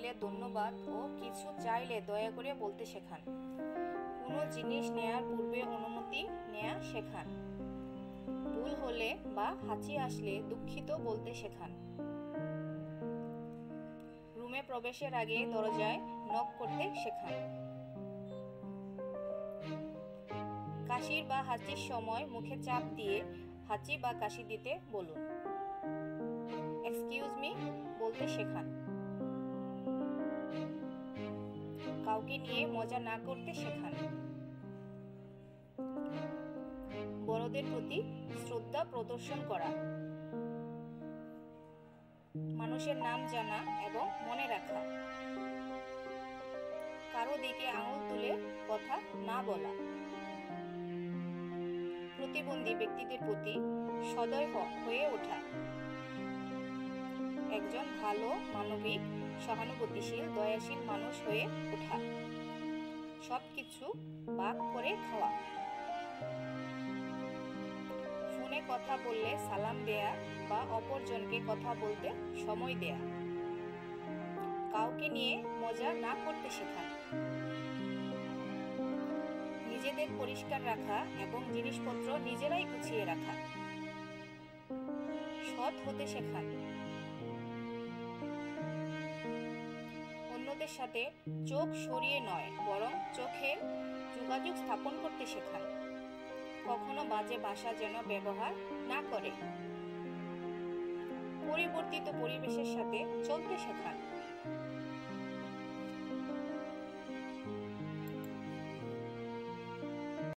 দিলে ধন্যবাদ ও কিছু চাইলে দয়া করে বলতে শেখান। কোনো জিনিস নেয়ার পূর্বে অনুমতি নেয়া শেখান। ভুল হলে বা হাঁচি আসলে দুঃখিত বলতে শেখান। রুমে প্রবেশের আগে দরজায় নক করতে শেখান। কাশির বা হাঁচির সময় মুখে চাপ দিয়ে হাঁচি বা কাশি দিতে বলুন। এক্সকিউজ মি বলতে শেখান। কাউকে নিয়ে মজা না করতে শেখান। বড়দের প্রতি শ্রদ্ধা প্রদর্শন করা। মানুষের নাম জানা এবং মনে রাখা। কারো দিকে আঙুল তুলে কথা না বলা। প্রতিবন্ধী ব্যক্তিদের প্রতি সদয় হয়ে ওঠা। একজন ভালো, মানবিক, সহানুভূতিশীল, দয়াশীল মানুষ হয়ে ওঠা। সবকিছু ভাগ করে খাওয়া। ফোনে কথা বললে সালাম দেয়া বা অপরজনকে কথা বলতে সময় দেয়া। কাউকে নিয়ে মজা না করতে শেখান। নিজেদের পরিষ্কার রাখা এবং জিনিসপত্র নিজেরাই গুছিয়ে রাখা। সৎ হতে শেখান। অন্যদের সাথে চোখ সরিয়ে নয়, বরং চোখে যোগাযোগ স্থাপন করতে শেখান। কখনো বাজে ভাষা যেন ব্যবহার না করে। পরিবর্তিত পরিবেশের সাথে চলতে শেখান।